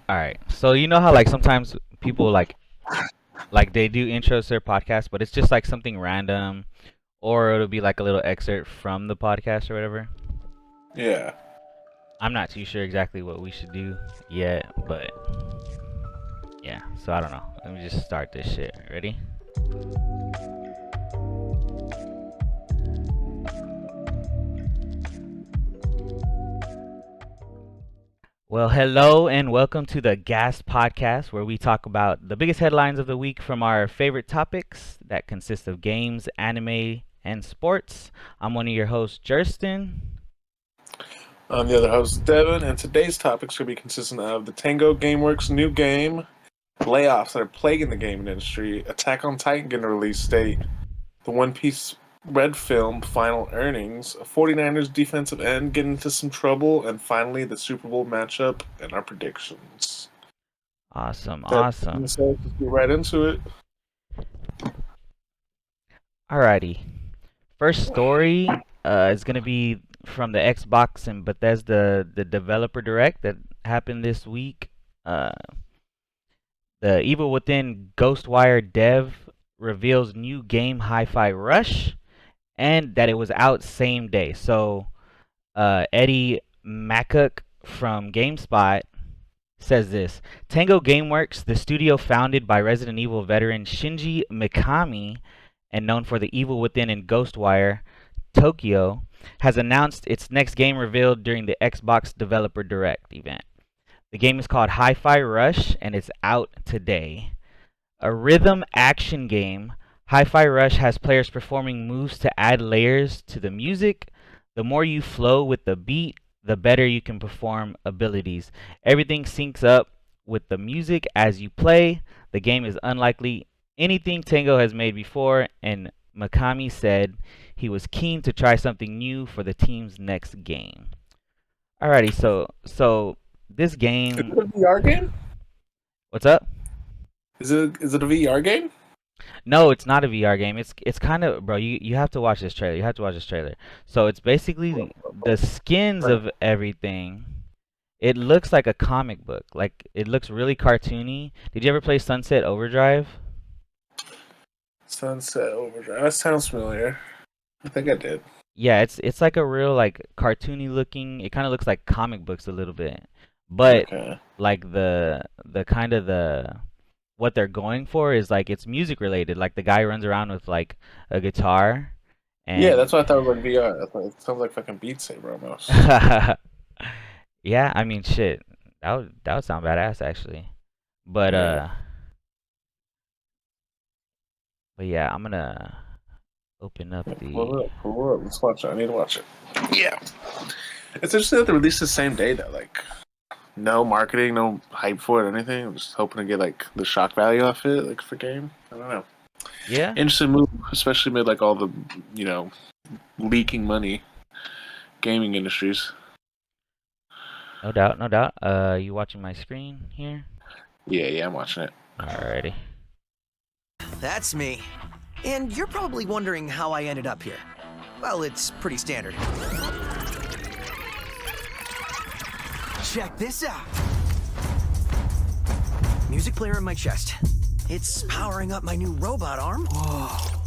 All right. So you know how like sometimes people like they do intros to their podcast, but it's just like something random, or it'll be like a little excerpt from the podcast or whatever. Yeah. I'm not too sure exactly what we should do yet, but yeah. So I don't know. Let me just start this shit. Ready? Well, hello and welcome to the GASD podcast, where we talk about the biggest headlines of the week from our favorite topics that consist of games, anime, and sports. I'm one of your hosts, Jurston. I'm the other host, Devon, and today's topics will be consistent of the Tango Gameworks new game, layoffs that are plaguing the gaming industry, Attack on Titan getting a release date, the One Piece Red film final earnings, a 49ers defensive end getting into some trouble, and finally the SuperBowl matchup and our predictions. Awesome, So awesome. let's get right into it. Alrighty. First story is going to be from the Xbox and Bethesda, the developer direct that happened this week. The Evil Within Ghostwire dev reveals new game Hi-Fi Rush, and that it was out same day. So Eddie Macook from GameSpot says this: Tango Gameworks, the studio founded by Resident Evil veteran Shinji Mikami and known for The Evil Within and Ghostwire Tokyo, has announced its next game revealed during the Xbox Developer Direct event. The game is called Hi-Fi Rush and it's out today. A rhythm action game, Hi-Fi Rush has players performing moves to add layers to the music. The more you flow with the beat, the better you can perform abilities. Everything syncs up with the music as you play. The game is unlikely anything Tango has made before, and Mikami said he was keen to try something new for the team's next game. Alrighty, so this Is it game, a VR game? what's up? Is it a VR game? No, it's not a VR game. It's kind of, bro. You have to watch this trailer. You have to watch this trailer. So it's basically the skins of everything. It looks like a comic book. Like it looks really cartoony. Did you ever play Sunset Overdrive? Sunset Overdrive. That sounds familiar. I think I did. Yeah, it's like a real like cartoony looking. It kind of looks like comic books a little bit, but Okay. like the kind of the what they're going for is like it's music related. Like the guy runs around with like a guitar, Yeah, and that's what I thought was like VR. I thought it sounds like fucking Beat Saber almost. yeah, I mean shit. That would sound badass actually. But Yeah. uh but yeah, I'm gonna open up the Pull it up. Let's watch it. I need to watch it. Yeah. It's interesting that they released the same day though. Like, no marketing, no hype for it, or anything. I'm just hoping to get like the shock value off it, like for game. I don't know. yeah, Interesting move, especially amid like all the you know leaking money gaming industries. no doubt, no doubt. You watching my screen here? Yeah, I'm watching it. Alrighty. That's me. And you're probably wondering how I ended up here. Well, it's pretty standard. Check this out. Music player in my chest. It's powering up my new robot arm. Whoa.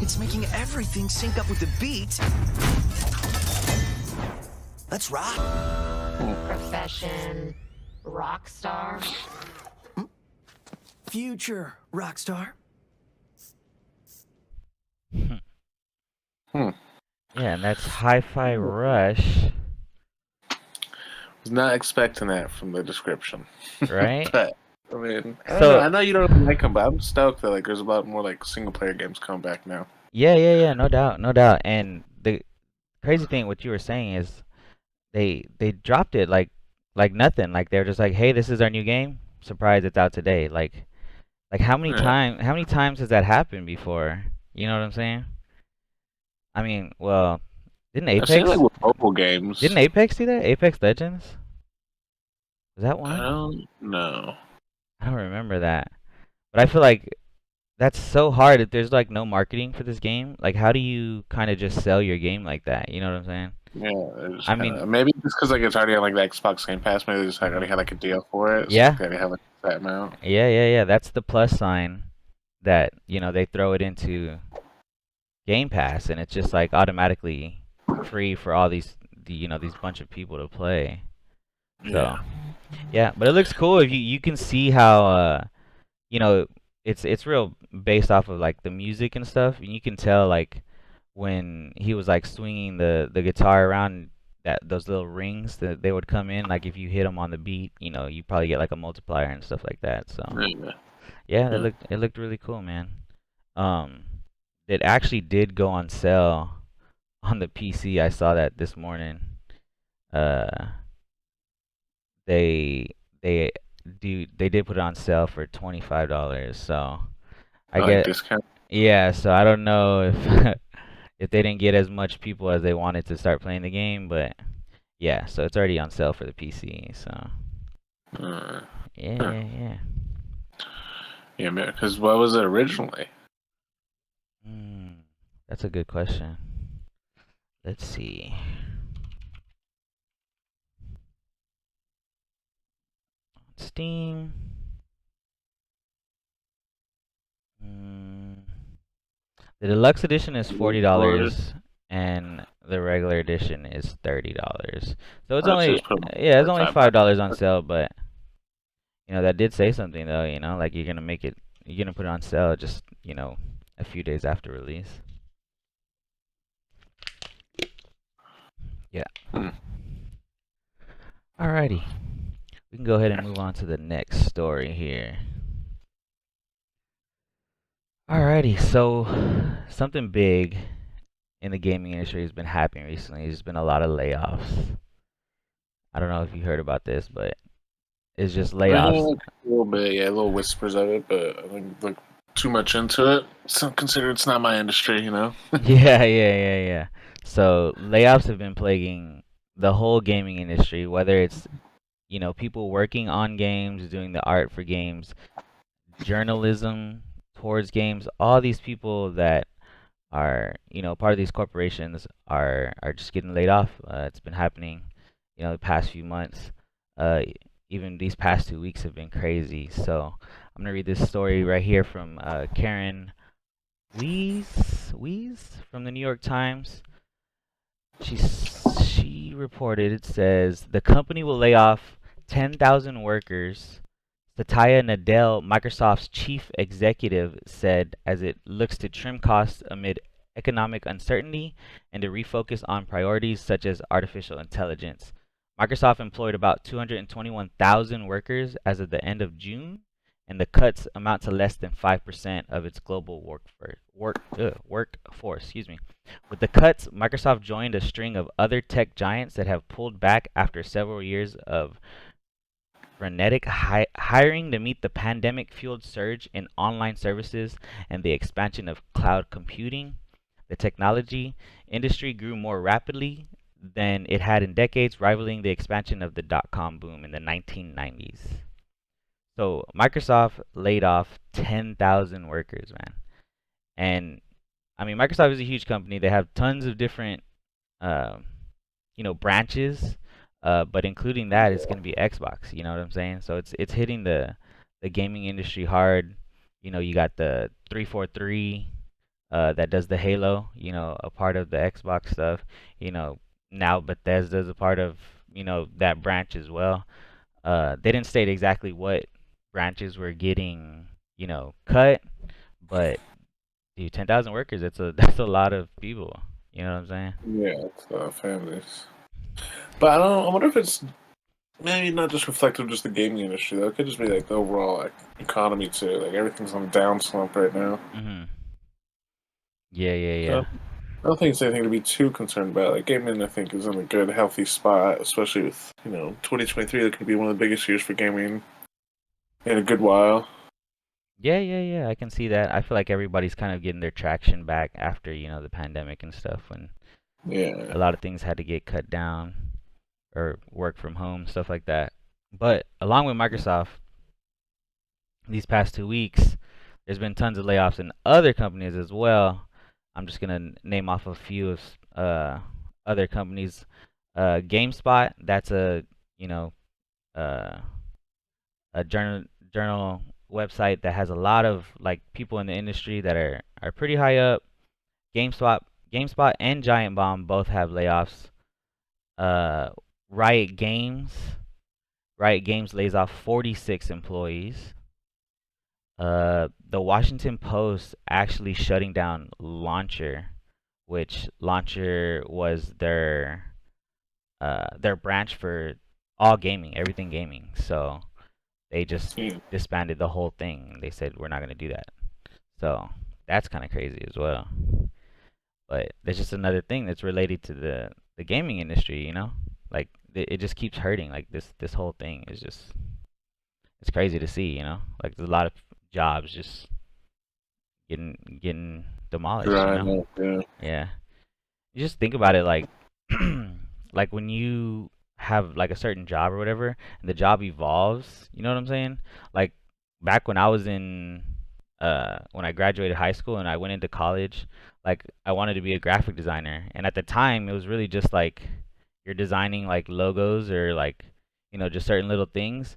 It's making everything sync up with the beat. Let's rock. Profession, rock star. Future rock star. Hmm. Yeah, and that's Hi-Fi Rush, Was not expecting that from the description. right? But I mean, I don't So- know. I know you don't really like them, but I'm stoked that like there's a lot more like single player games coming back now. Yeah, no doubt, no doubt. And the crazy thing, what you were saying is, they dropped it like nothing. Like they're just like, hey, this is our new game. Surprise, it's out today. Like how many Yeah. how many times has that happened before? You know what I'm saying? I mean, well, didn't I've seen it, Apex like with mobile games. didn't Apex do that? Apex Legends? Was that I one? don't know. I don't remember that. But I feel like that's so hard. If there's like no marketing for this game, like how do you kind of just sell your game like that? You know what I'm saying? Yeah, it I just kind mean, of maybe just because like it's already on like the Xbox Game Pass. Maybe they just already mhm. had like a deal for it, so like Yeah, they already have like that amount. yeah. That's the plus sign that, they throw it into Game Pass and it's just like automatically free for all these bunch of people to play. So, Yeah. yeah, but it looks cool if you can see how you know, it's real based off of like the music and stuff, and you can tell like when he was like swinging the guitar around, that those little rings that they would come in, like if you hit them on the beat, you probably get like a multiplier and stuff like that. So Yeah. yeah, Yeah. it looked really cool, man. Um, it actually did go on sale on the PC. I saw that this morning. Uh, they they they did put it on sale for $25. So I I like get discount. yeah. So I don't know if if they didn't get as much people as they wanted to start playing the game, but yeah. So it's already on sale for the PC. So Uh, yeah, huh. yeah. Yeah, because what was it originally? Hmm, that's a good question. Let's see. Steam. Mm, the deluxe edition is $40. $40 and the regular edition is $30. So it's So only just put them yeah, it's like only $5. $5 on sale, but that did say something though, like you're gonna put it on sale just, a few days after release. Yeah. Hmm. Alrighty. We can go ahead and move on to the next story here. Alrighty, so something big in the gaming industry has been happening recently. There's been a lot of layoffs. I don't know if you heard about this, but it's just layoffs. Like a little bit, yeah, little whispers of it, but I think like too much into it. So consider it's not my industry, you know. Yeah. So layoffs have been plaguing the whole gaming industry, whether it's, people working on games, doing the art for games, journalism towards games, all these people that are, part of these corporations are just getting laid off. It's been happening, the past few months. Uh, Even these past 2 weeks have been crazy. So I'm gonna read this story right here from Karen Wees from the New York Times. She reported, it says the company will lay off 10,000 workers. Satya Nadella, Microsoft's chief executive, said as it looks to trim costs amid economic uncertainty and to refocus on priorities such as artificial intelligence. Microsoft employed about 221,000 workers as of the end of June, and the cuts amount to less than 5% of its global workforce. Excuse me. With the cuts, Microsoft joined a string of other tech giants that have pulled back after several years of frenetic hiring to meet the pandemic-fueled surge in online services and the expansion of cloud computing. The technology industry grew more rapidly than it had in decades, rivaling the expansion of the dot-com boom in the 1990s. So Microsoft laid off 10,000 workers, man. And I mean, Microsoft is a huge company. They have tons of different um, branches, but including that, it's going to be Xbox. You know what I'm saying? So it's hitting the gaming industry hard. You got the 343 that does the Halo. A part of the Xbox stuff. Now Bethesda's a part of that branch as well. They didn't state exactly what branches were getting cut, but dude, 10,000 workers. That's a that's a lot of people. You know what I'm saying? Yeah, it's families. But I don't know. I wonder if it's maybe not just reflective of just the gaming industry though. It could just be like the overall economy too. Like everything's on a down slump right now. Mhm. Yeah. So I don't think it's anything to be too concerned about. Like gaming, I think, is in a good, healthy spot, especially with 2023. That could be one of the biggest years for gaming in a good while. Yeah. I can see that. I feel like everybody's kind of getting their traction back after, the pandemic and stuff when Yeah, a lot of things had to get cut down or work from home, stuff like that. But along with Microsoft, these past 2 weeks, there's been tons of layoffs in other companies as well. I'm just gonna name off a few of other companies. GameSpot, that's a you know uh, a journal website that has a lot of like people in the industry that are pretty high up. GameSpot, GameSpot and Giant Bomb both have layoffs. Uh, Riot Games, Riot Games lays off 46 employees. The Washington Post actually shutting down Launcher, which Launcher was their branch for all gaming, everything gaming. So they just disbanded the whole thing. They said we're not gonna do that. So that's kind of crazy as well. But there's just another thing that's related to the gaming industry, you know? Like it just keeps hurting. Like this whole thing is just it's crazy to see, you know? Like there's a lot of jobs just getting demolished, you know? Yeah. You just think about it like like when you have like a certain job or whatever and the job evolves, you know what I'm saying? Like back when I was in when I graduated high school and I went into college, like I wanted to be a graphic designer. And at the time it was really just like you're designing like logos or like, you know, just certain little things.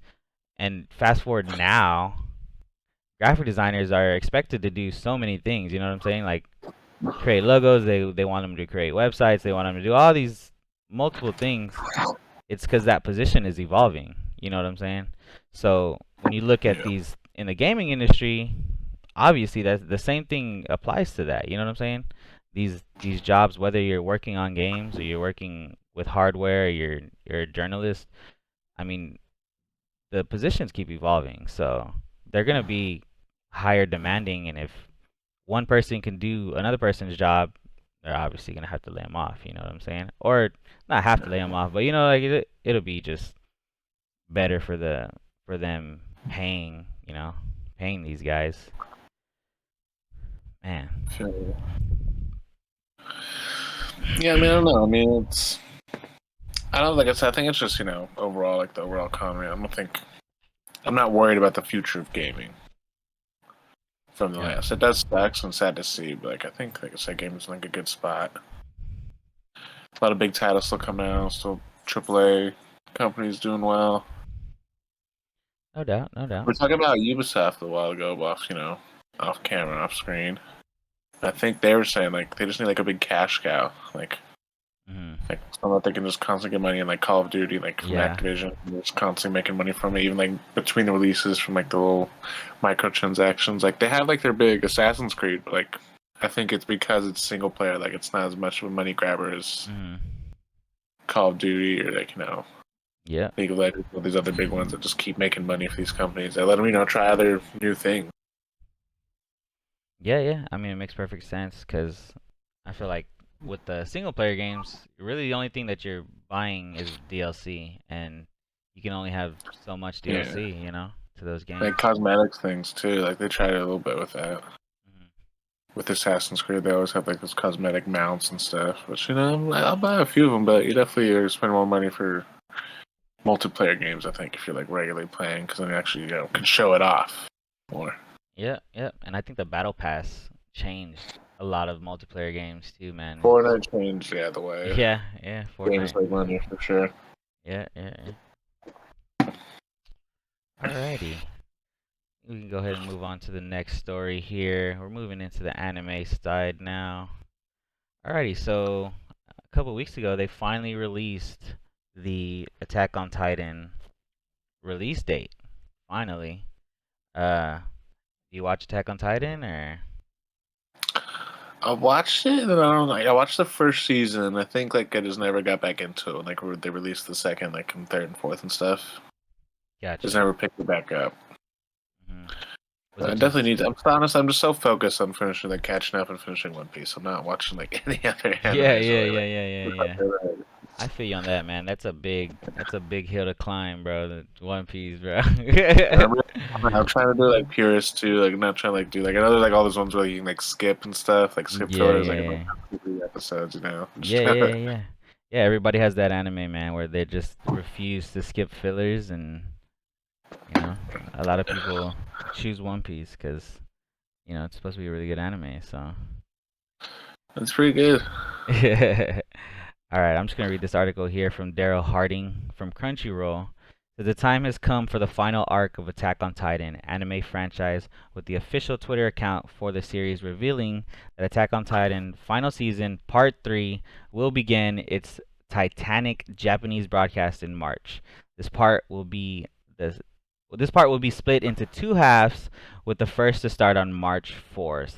And fast forward now, graphic designers are expected to do so many things, you know what I'm saying? Like create logos, they want them to create websites, they want them to do all these multiple things. It's because that position is evolving, you know what I'm saying? So when you look at these in the gaming industry, obviously that's the same thing applies to that, you know what I'm saying? These jobs, whether you're working on games or you're working with hardware or you're a journalist, I mean the positions keep evolving, so they're gonna be higher demanding, and if one person can do another person's job, they're obviously gonna have to lay them off. You know what I'm saying? Or not have to lay them off, but you know, like it'll be just better for them paying, you know, paying these guys. Man. Yeah, I mean, I don't know. I mean, I don't like I said. I think it's just overall like the overall economy. I'm not worried about the future of gaming from the last. It does suck and sad to see, but like I think like I said, gaming's in like a good spot. A lot of big titles still coming out. Still AAA companies doing well. No doubt, no doubt. We're talking about Ubisoft a while ago, off camera, off screen. I think they were saying like they just need like a big cash cow, like so that they can just constantly get money in like Call of Duty, like from Activision, just constantly making money from it, even like between the releases from like the little microtransactions. Like they have like their big Assassin's Creed, but like I think it's because it's single player, like it's not as much of a money grabber as Call of Duty or like League of Legends, all these other big ones that just keep making money for these companies. They let them try other new things. Yeah. I mean, it makes perfect sense because I feel like with the single player games, really the only thing that you're buying is DLC, and you can only have so much DLC, you know, to those games. Like cosmetics things too. Like they tried a little bit with that. With Assassin's Creed, they always have like those cosmetic mounts and stuff. Which I'll buy a few of them, but you definitely are spending more money for multiplayer games. I think if you're like regularly playing, because then you actually can show it off more. Yeah, and I think the Battle Pass changed a lot of multiplayer games too, man. Fortnite changed, the way. Yeah, Fortnite. Games like money for sure. Yeah. Alrighty. We can go ahead and move on to the next story here. We're moving into the anime side now. Alrighty, so a couple weeks ago they finally released the Attack on Titan release date. Finally. Do you watch Attack on Titan or? I watched it, and I don't know. I watched the first season. I think like I just never got back into it. Like they released the second, like and third and fourth and stuff. Gotcha. Just never picked it back up. I definitely need to. I'm honest. I'm just so focused on finishing, like catching up and finishing One Piece. I'm not watching like any other anime. Yeah. I feel you on that, man. That's a big hill to climb, bro. The One Piece, bro. I'm trying to do like purist too. Like not trying to like do like I know there's like all those ones where you can like skip and stuff, like skip fillers, like 3 episodes, Yeah. Yeah, everybody has that anime, man, where they just refuse to skip fillers, and a lot of people choose One Piece because You know, it's supposed to be a really good anime, so. That's pretty good. All right, I'm just going to read this article here from Daryl Harding from Crunchyroll. So the time has come for the final arc of Attack on Titan anime franchise, with the official Twitter account for the series revealing that Attack on Titan Final Season Part 3 will begin its Titanic Japanese broadcast in March. This part will be split into two halves, with the first to start on March 4th,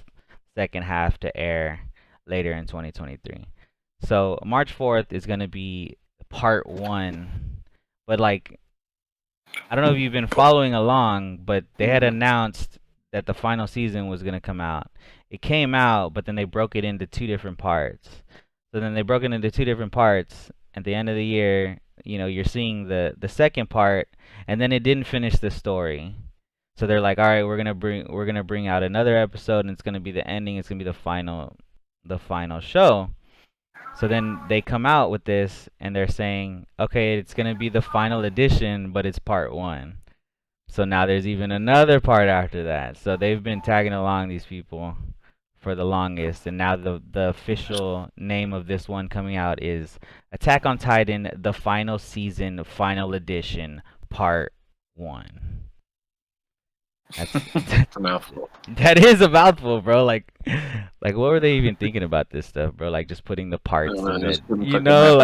second half to air later in 2023. So March 4th is going to be part 1. But like, I don't know if you've been following along, but they had announced that the final season was going to come out. It came out, but then they broke it into two different parts. So then they broke it into two different parts. At the end of the year, you know, you're seeing the second part, and then it didn't finish the story. So they're like, all right, we're gonna bring out another episode, and it's gonna be the ending. It's gonna be the final show. So then they come out with this, and they're saying, okay, it's gonna be the final edition, but it's part 1. So now there's even another part after that. So they've been tagging along these people for the longest, and now the official name of this one coming out is Attack on Titan: The Final Season, Final Edition, Part 1. That's a mouthful. That is a mouthful, bro. Like what were they even thinking about this stuff, bro? Like just putting the parts in it, you know,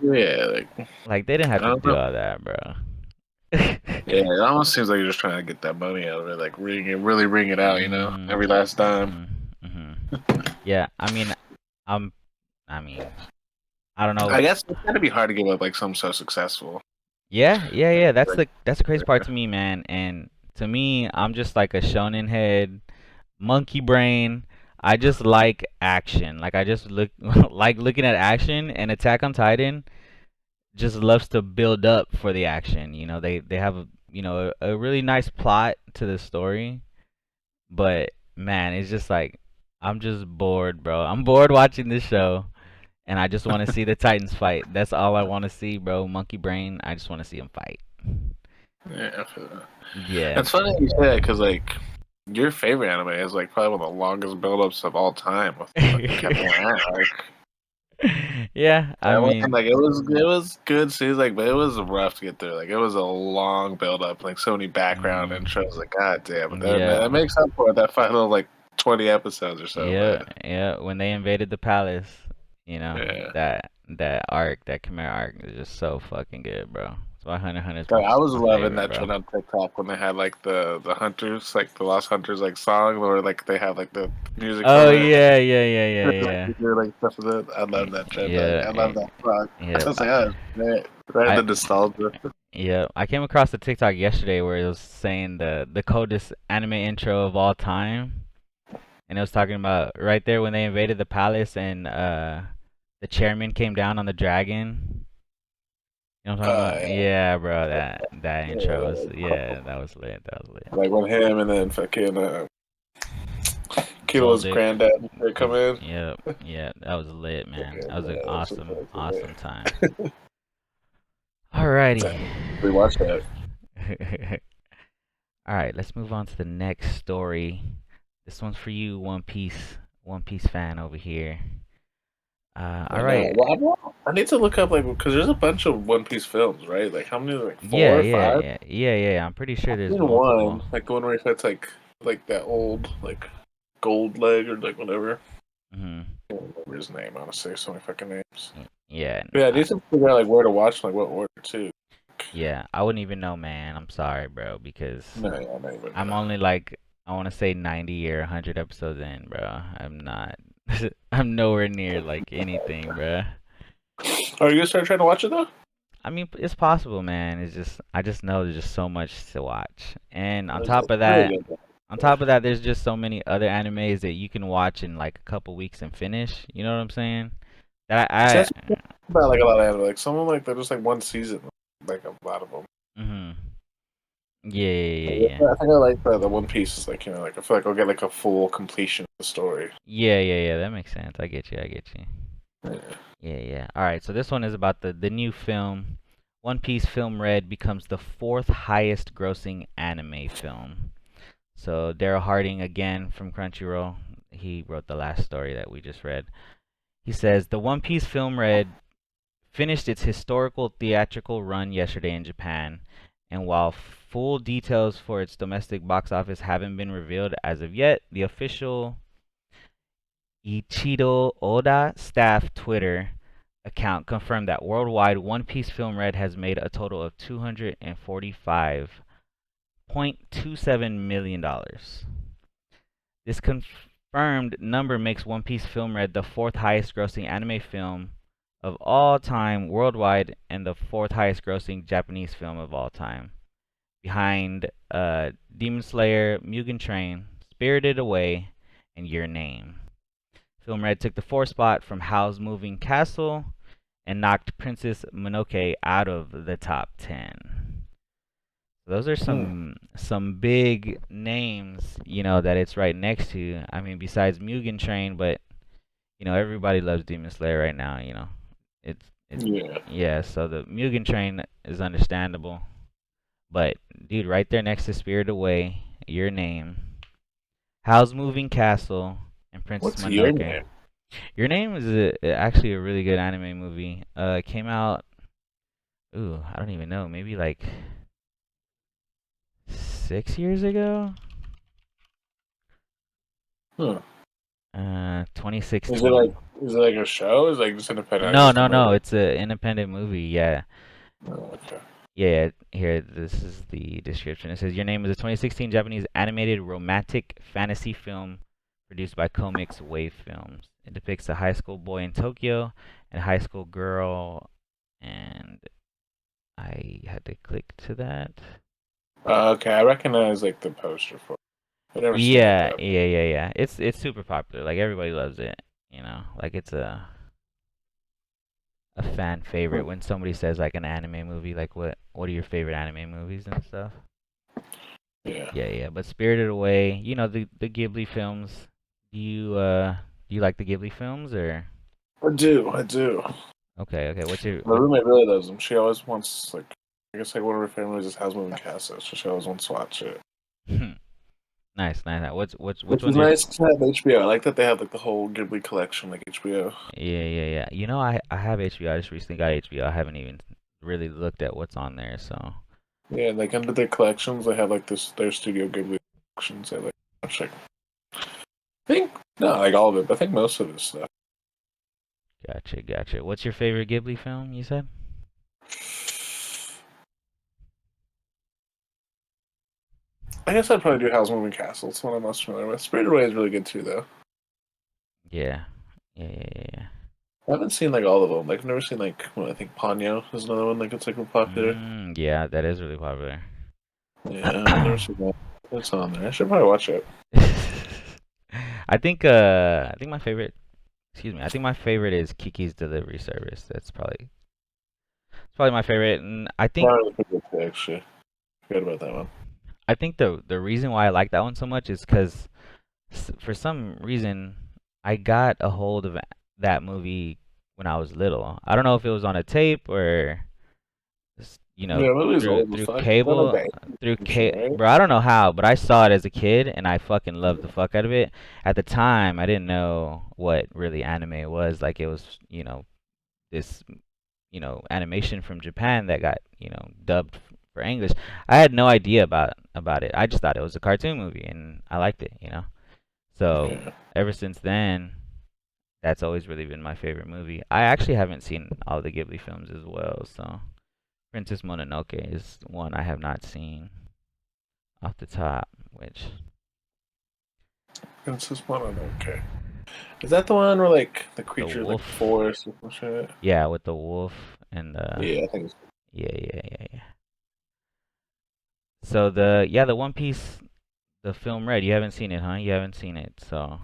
yeah, like they didn't have to do all that, bro. Yeah, it almost seems like you're just trying to get that money out of it, like really ring it out, you know, every last dime. Yeah, I mean, I don't know. I guess it's gotta be hard to give up like something so successful. Yeah. That's the crazy part to me, man. And to me, I'm just like a shonen head, monkey brain. I just like action. Like I just like looking at action, and Attack on Titan just loves to build up for the action. You know, they have a really nice plot to the story, but man, it's just like I'm just bored, bro. I'm bored watching this show, and I just want to see the Titans fight. That's all I want to see, bro. Monkey brain. I just want to see them fight. Yeah, I feel that. Yeah. It's funny you say that because like your favorite anime is like probably one of the longest build-ups of all time with Captain Yeah, I mean, like it was good series, like, but it was rough to get through. Like it was a long build-up, like so many background intros. Like god damn, that makes up for that final like 20 episodes or so. Yeah. When they invaded the palace, you know, that arc, that Chimera arc, is just so fucking good, bro. It's why Hunter x Hunter's I was loving that bro. trend on TikTok when they had like the hunters, like the Lost Hunters, like song, where like they have like the music. Oh from it. yeah. Like stuff with it. I love that trend. Yeah, I love that song. Yeah, I was like, oh, right, the nostalgia. Yeah, I came across a TikTok yesterday where it was saying the coldest anime intro of all time, and it was talking about right there when they invaded the palace and the chairman came down on the dragon. You know what I'm talking about? Yeah, bro, that intro was that was lit. Like when him and then fucking Kilo's granddad would come in. Yeah, that was lit, man. That was an awesome time. Alrighty. We watched that. Alright, let's move on to the next story. This one's for you, One Piece fan over here. All right. Well, I need to look up because there's a bunch of One Piece films, right? Like how many? Like 4 or 5? Yeah. I'm pretty sure there's one. Like the one where he fights like that old like gold leg or like whatever. I don't remember his name, honestly. So many fucking names. Yeah. Yeah, I need to figure out like where to watch, like what order too. Yeah, I wouldn't even know, man. I'm sorry, bro, because I'm only like I want to say 90 or 100 episodes in, bro. I'm not. I'm nowhere near like anything, bro. Are you gonna start trying to watch it though? I mean, it's possible, man. It's just I just know there's just so much to watch, and on top of that, there's just so many other animes that you can watch in like a couple weeks and finish. You know what I'm saying? That I about like a lot of anime, like some of them like they're just like one season, like a lot of them. Yeah. I think I like the One Piece is like, you know, like I feel like I'll get like a full completion of the story. Yeah. That makes sense. I get you. Yeah. All right. So this one is about the new film. One Piece Film Red becomes the 4th highest grossing anime film. So Daryl Harding again from Crunchyroll. He wrote the last story that we just read. He says the One Piece film finished its historical theatrical run yesterday in Japan, and while full details for its domestic box office haven't been revealed as of yet, the official Ichido Oda staff Twitter account confirmed that worldwide One Piece Film Red has made a total of $245.27 million. This confirmed number makes One Piece Film Red the fourth highest grossing anime film of all time worldwide and the fourth highest grossing Japanese film of all time, behind Demon Slayer, Mugen Train, Spirited Away, and Your Name. Film Red took the fourth spot from Howl's Moving Castle and knocked Princess Mononoke out of the top 10. Those are some big names, that it's right next to. I mean, besides Mugen Train, but everybody loves Demon Slayer right now. It's yeah. So the Mugen Train is understandable, but dude, right there next to Spirit Away, Your Name, Howl's Moving Castle, and Princess What's Mononoke. Your Name? Your Name is actually a really good anime movie. It came out. Ooh, I don't even know. Maybe like 6 years ago. Huh. 2016. Is it like a show? Is it like just independent? No. It's an independent movie. Yeah. Oh, okay. Yeah. Here, this is the description. It says Your Name is a 2016 Japanese animated romantic fantasy film produced by Comics Wave Films. It depicts a high school boy in Tokyo and a high school girl, and I had to click to that. Okay, I recognize like the poster for it. I've never seen Yeah, it, though. yeah. It's super popular. Like everybody loves it. Like it's a fan favorite when somebody says like an anime movie. Like what are your favorite anime movies and stuff? Yeah. Yeah. But Spirited Away, the Ghibli films. Do you like the Ghibli films or? I do. Okay. What's your My roommate really loves them. She always wants like, I guess like one of her families is House Moving Castle, so she always wants to watch it. Nice. Which Which one is nice to have HBO. I like that they have like the whole Ghibli collection, like HBO. Yeah. I have HBO. I just recently got HBO. I haven't even really looked at what's on there, so. Yeah, like under their collections, they have like their Studio Ghibli collections. They like watch like, I think not like all of it, but I think most of his stuff. Gotcha. What's your favorite Ghibli film, you said? I guess I'd probably do Howl's Moving Castle. It's one I'm most familiar with. Spirited Away is really good too, though. Yeah. I haven't seen like all of them. Like I've never seen like I think Ponyo is another one. Like it's like real popular. Yeah, that is really popular. Yeah, I've never seen that. It's on there. I should probably watch it. I think my favorite. Excuse me. I think my favorite is Kiki's Delivery Service. It's probably my favorite, and I think Actually, forgot about that one. I think the reason why I like that one so much is because for some reason I got a hold of that movie when I was little. I don't know if it was on a tape or through cable, right? bro. I don't know how, but I saw it as a kid and I fucking loved the fuck out of it. At the time, I didn't know what really anime was. Like it was, this, animation from Japan that got, dubbed for English. I had no idea about it. I just thought it was a cartoon movie and I liked it, So ever since then, that's always really been my favorite movie. I actually haven't seen all the Ghibli films as well, so Princess Mononoke is one I have not seen off the top, which Princess Mononoke. Is that the one where like the creature like forest or some shit? Yeah, with the wolf and the Yeah, I think it's yeah. So the One Piece, the film Red, you haven't seen it, huh? You haven't seen it, so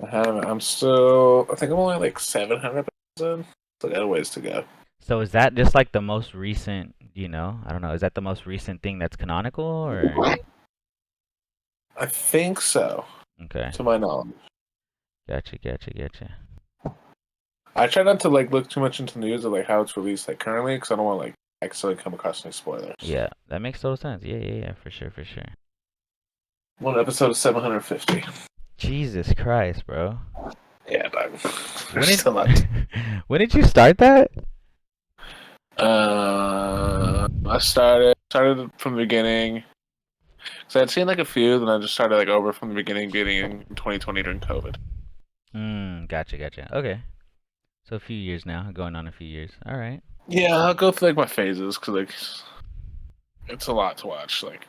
I haven't. I think I'm only like 700 episodes in. So I got a ways to go. So is that just like the most recent, I don't know, is that the most recent thing that's canonical or? I think so. Okay. To my knowledge. Gotcha. I try not to like look too much into news of like how it's released like currently because I don't want to like accidentally come across any spoilers. Yeah, that makes total sense. Yeah, for sure. One episode of 750. Jesus Christ, bro. Yeah, dog. When There's did still lots. when did you start that? I started from the beginning. So I'd seen like a few, then I just started like over from the beginning in 2020 during COVID. Gotcha. Okay. So a few years now, going on a few years. All right. Yeah, I'll go through like my phases because like it's a lot to watch. Like,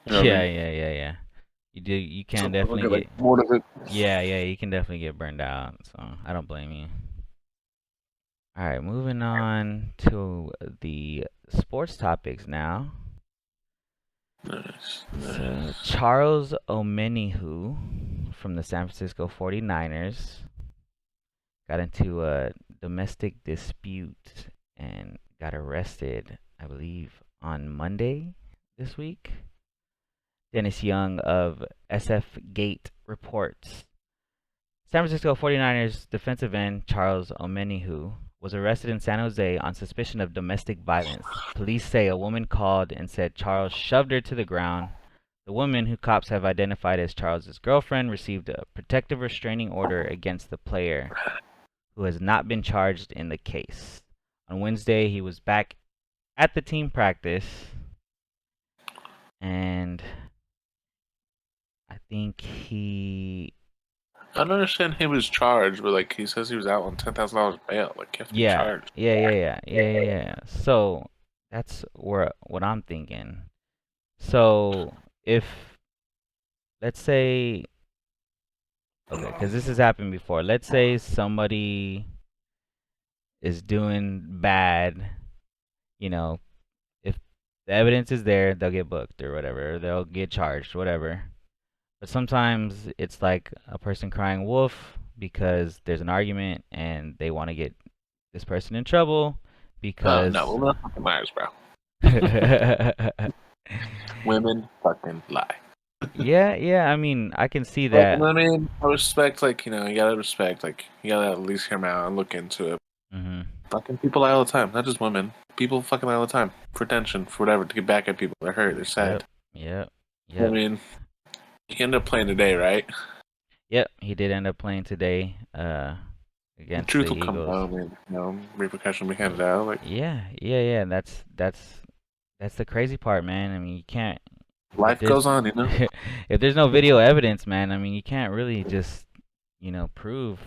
you know what I mean? Yeah. You So can I'll definitely get, get. like, more of it. Yeah, you can definitely get burned out. So I don't blame you. All right, moving on to the sports topics now. Nice. So Charles OMENIHU from the San Francisco 49ers got into a domestic dispute and got arrested, I believe, on Monday this week. Dennis Young of SF Gate reports. San Francisco 49ers defensive end Charles OMENIHU was arrested in San Jose on suspicion of domestic violence. Police say a woman called and said Charles shoved her to the ground. The woman, who cops have identified as Charles's girlfriend, received a protective restraining order against the player, who has not been charged in the case. On Wednesday, he was back at the team practice, and I think I don't understand he was charged, but like he says he was out on $10,000 bail. Like, you have to be charged. Yeah. So that's what I'm thinking. So if, let's say, okay, because this has happened before. Let's say somebody is doing bad, you know, if the evidence is there, they'll get booked or whatever, they'll get charged, whatever. But sometimes it's like a person crying wolf because there's an argument and they want to get this person in trouble because No, women fucking liars, bro. Women fucking lie. yeah, I mean, I can see But, that. I mean, I respect, like, you gotta respect, like, you gotta at least hear them out and look into it. Fucking people lie all the time, not just women. People fucking lie all the time for attention, for whatever, to get back at people. They're hurt, they're sad. Yep. I mean, he ended up playing today, right? Yep, he did end up playing today against Truth the will come Eagles. out, and repercussion will be handed out. Like, Yeah. That's the crazy part, man. I mean, you can't. life goes on, If there's no video evidence, man, I mean, you can't really just, prove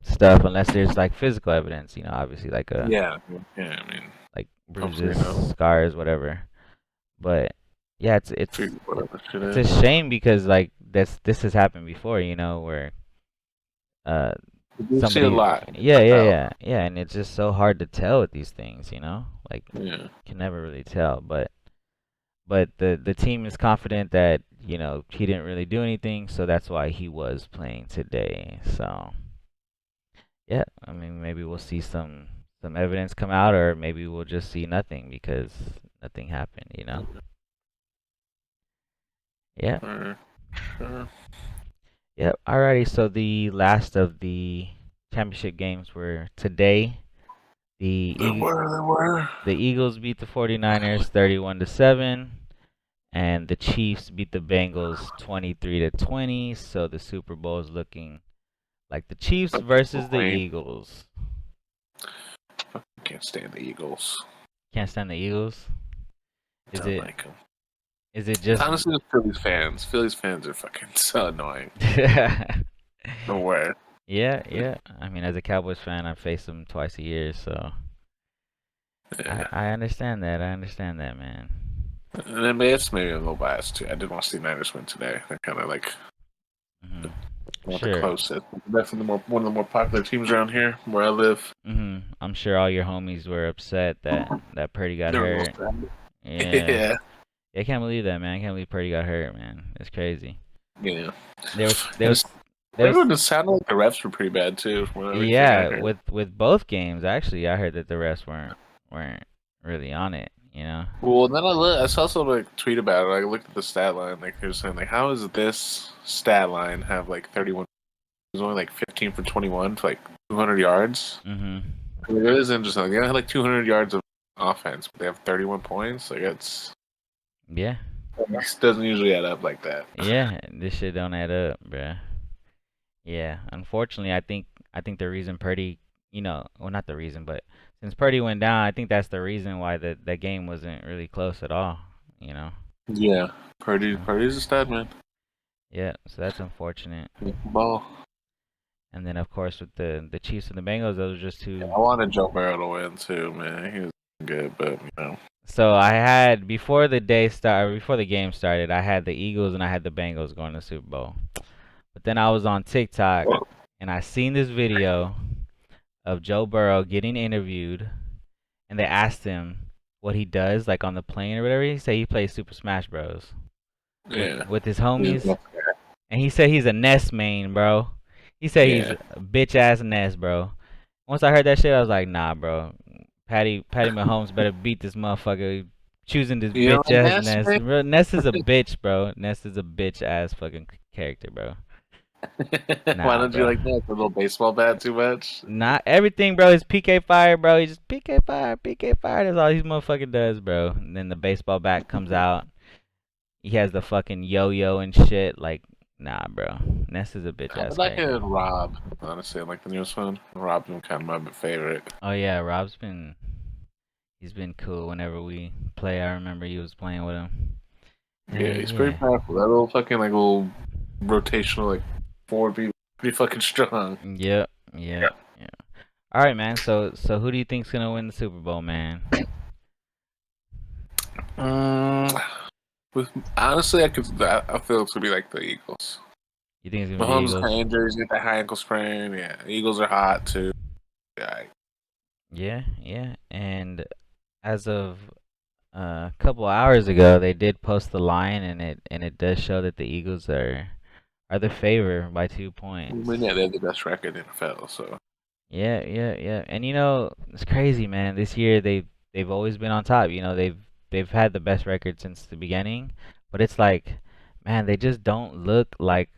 stuff unless there's like physical evidence. Obviously like yeah. I mean, like bruises, scars, whatever. But yeah, it's a shame because like this has happened before, where you see a lot. Yeah, and it's just so hard to tell with these things, like can never really tell. But the team is confident that he didn't really do anything, so that's why he was playing today. So yeah, I mean, maybe we'll see some evidence come out, or maybe we'll just see nothing because nothing happened, Yeah. Sure. Yep. Alrighty. So the last of the championship games were today. The Eagles beat the 49ers 31-7, and the Chiefs beat the Bengals 23-20. So the Super Bowl is looking like the Chiefs versus the Eagles. Can't stand the Eagles. Can't stand the Eagles? Don't like them. Is it just honestly the Phillies fans? Phillies fans are fucking so annoying. No way. Yeah. I mean, as a Cowboys fan, I face them twice a year, so Yeah. I understand that. Man. And then it's maybe a little biased too. I did want to see Niners win today. They're kind of like not the closest. Definitely one of the more popular teams around here where I live. I'm sure all your homies were upset that Purdy got hurt. Yeah. I can't believe that, man. I can't believe Purdy got hurt, man. It's crazy. Yeah. It sounded like the refs were pretty bad too. Yeah, with both games, actually, I heard that the refs weren't really on it. Well, then I saw someone like tweet about it. I looked at the stat line. Like they were saying, like, how does this stat line have like 31? It was only like 15 for 21 for like 200 yards. It is interesting. They had like 200 yards of offense, but they have 31 points. Like it's This doesn't usually add up like that. Yeah, this shit don't add up, bruh. Yeah, unfortunately, I think the reason Purdy, well, not the reason, but since Purdy went down, I think that's the reason why the game wasn't really close at all. You know. Yeah, So, Purdy's a stud, man. yeah, so that's unfortunate. Ball. And then of course with the Chiefs and the Bengals, those are just I two. wanted Joe Burrow to win too, man. He was good, but So I had before the game started, I had the Eagles and I had the Bengals going to the Super Bowl. But then I was on TikTok and I seen this video of Joe Burrow getting interviewed, and they asked him what he does, like on the plane or whatever. He said he plays Super Smash Bros. yeah. With his homies, and he said he's a Ness main, bro. He said he's a bitch ass Ness, bro. Once I heard that shit, I was like, nah, bro. Patty Mahomes better beat this motherfucker choosing this You know bitch ass Ness, Ness. man? Bro, Ness is a bitch, bro. Ness is a bitch ass fucking character, bro. Why Nah, don't you bro. like that? The little baseball bat too much? Not everything, bro. Is PK fire, bro. He just PK fire, PK fire. That's all he motherfucking does, bro. And then the baseball bat comes out. He has the fucking yo-yo and shit. Like, nah, bro. Ness is a bitch I ass like character. it, Rob. Honestly, I like the newest one. Rob's been kind of my favorite. Oh yeah, he's been cool whenever we play. I remember he was playing with him. Yeah, he's pretty powerful. That little fucking little rotational forward be pretty fucking strong. Yep. All right, man. So who do you think's gonna win the Super Bowl, man? Honestly, I feel it's gonna be like the Eagles. You think it's gonna be Mahomes Eagles? got injuries, get that high ankle sprain. Yeah, Eagles are hot too. Yeah. Yeah. And as of a couple hours ago, they did post the line, and it does show that the Eagles are the favor by 2 I points. mean, yeah, they have the best record in the NFL. So Yeah. And it's crazy, man. This year they've always been on top. They've had the best record since the beginning, but it's like, man, they just don't look like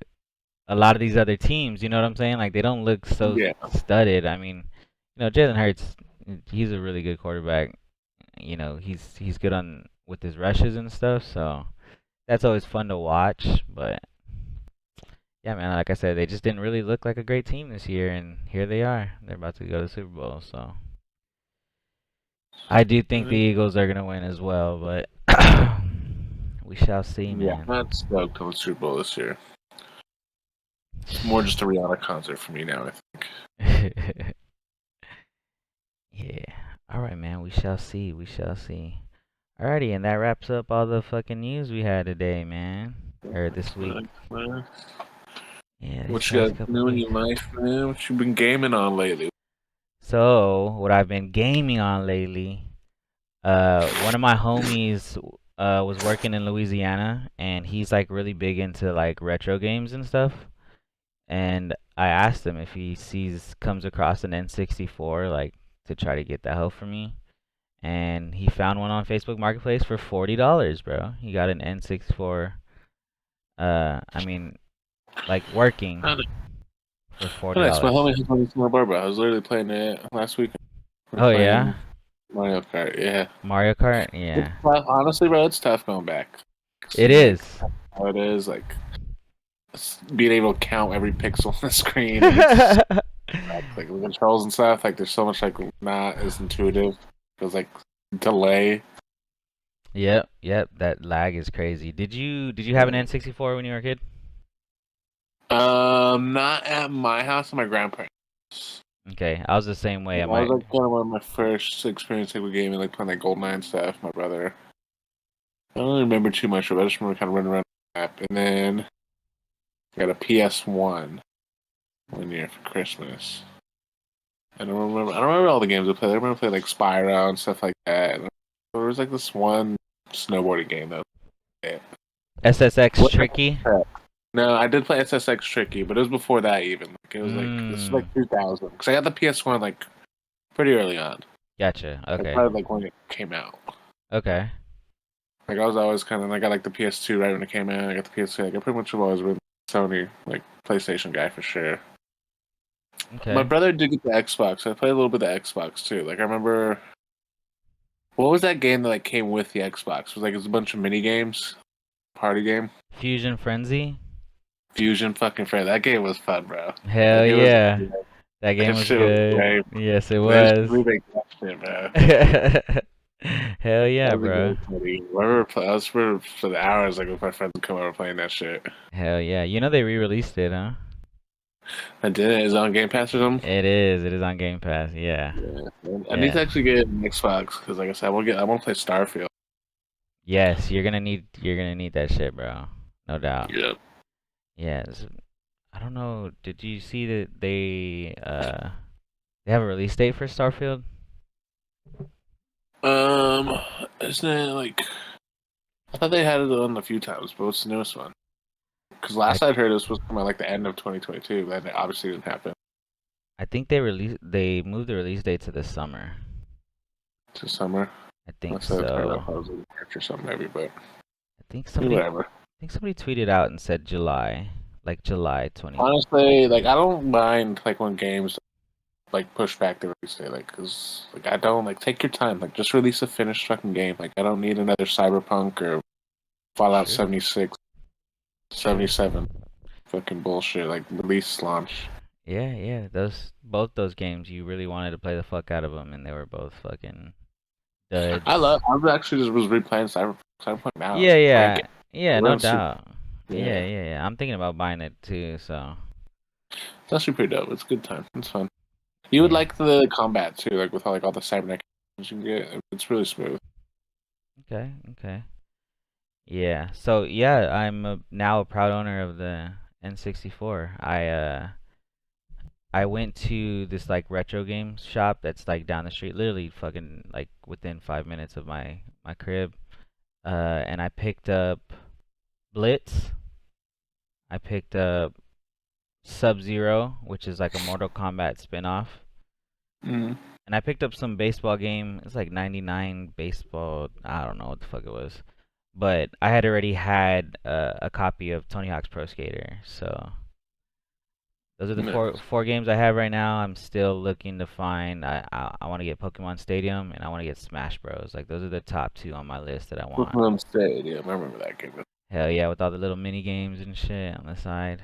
a lot of these other teams. You know what I'm saying? Like they don't look so yeah, studded. I mean, Jalen Hurts, he's a really good quarterback. He's good on with his rushes and stuff. So that's always fun to watch. But yeah, man, like I said, they just didn't really look like a great team this year, and here they are. They're about to go to the Super Bowl. So I do think the Eagles are gonna win as well, but we shall see, yeah, man. I'm not stoked on the Super Bowl this year. It's more just a Rihanna concert for me now, I think. Yeah. All right, man. We shall see. Alrighty, and that wraps up all the fucking news we had today, man. Or this week. Yeah. What you got new in your life, man? What you been gaming on lately? So, what I've been gaming on lately, one of my homies was working in Louisiana, and he's like really big into like retro games and stuff. And I asked him if he comes across an N64, like to try to get that help for me. And he found one on Facebook Marketplace for $40, bro. He got an N64. I mean, like working for $40. Nice. My homie has one in Santa Barbara. I was literally playing it last week. Oh yeah, Mario Kart. Yeah. Mario Kart. Yeah, Honestly, bro, it's tough going back. it is. How it is like being able to count every pixel on the screen. Like the controls and stuff. Like there's so much like not as intuitive. Feels like delay. Yep. That lag is crazy. Did you have an N64 when you were a kid? Not at my house. At my grandparents. Okay, I was the same way. I was like kind of one of my first experience with gaming, like playing like GoldenEye and stuff. My brother. I don't remember too much of it. I just remember kind of running around the map, and then I got a PS1 one year for Christmas. I don't remember all the games I played. I remember playing like Spyro and stuff like that. And there was like this one snowboarding game that was it. SSX Tricky. No, I did play SSX Tricky, but it was before that even. Like it was like this was like 2000 because I got the PS1 like pretty early on. Gotcha. Okay. Probably like when it came out. Okay. Like I was always kind of. I got like the PS2 right when it came out. I got the PS2. Like I pretty much was with Sony, like PlayStation guy for sure. Okay. My brother did get the Xbox. So I played a little bit of the Xbox too. Like I remember, what was that game that like came with the Xbox? It was like it was a bunch of mini games. party game. Fusion Frenzy. Fusion fucking Friend. That game was fun, bro. Hell Like, it was. yeah. That game That was shit was good. great. Yes, it They should was. remake that shit, bro. Hell yeah, That was a bro. great party. I was for the hours, like with my friends would come over playing that shit. Hell yeah. You know they re-released it, huh? I did it. Is it on Game Pass or something? It is. It is on Game Pass. Yeah. Yeah. I need to Yeah. actually get an Xbox because, like I said, I want to play Starfield. Yes, you're gonna need that shit, bro. No doubt. Yep. Yes. I don't know. Did you see that they have a release date for Starfield? Isn't it like I thought they had it on a few times, but what's the newest one? Because last I'd heard it was supposed to come out like the end of 2022, but it obviously didn't happen. I think they moved the release date to this summer. To summer. I think That's what I heard. I so. thought it was in March or something maybe, but I think somebody whatever. tweeted out and said July, like July 20. Honestly, like I don't mind like when games like push back the release date, like because like I don't like take your time, like just release a finished fucking game. Like I don't need another Cyberpunk or Fallout Sure. 76, 77 fucking bullshit. Like release launch. Yeah, yeah. Both those games, you really wanted to play the fuck out of them, and they were both fucking duds. I actually just was replaying Cyberpunk now. Yeah, Great yeah, game. yeah. It No runs super- doubt. Yeah, yeah, yeah. I'm thinking about buying it too. So It's actually pretty dope. It's a good time. It's fun. You would Yeah. like the combat too, like with all the cybernetic you can get. It's really smooth. okay, okay. Yeah. So yeah, now a proud owner of the N64. I went to this like retro game shop that's like down the street, literally fucking like within 5 minutes of my crib. And I picked up Blitz. I picked up Sub-Zero, which is like a Mortal Kombat spin-off. Mm. And I picked up some baseball game. It's like 99 baseball. I don't know what the fuck it was. But I had already had a copy of Tony Hawk's Pro Skater. So those are the four games I have right now. I'm still looking to find. I want to get Pokemon Stadium and I want to get Smash Bros. Like those are the top two on my list that I want. Pokemon Stadium. I remember that game. Hell yeah, with all the little mini games and shit on the side.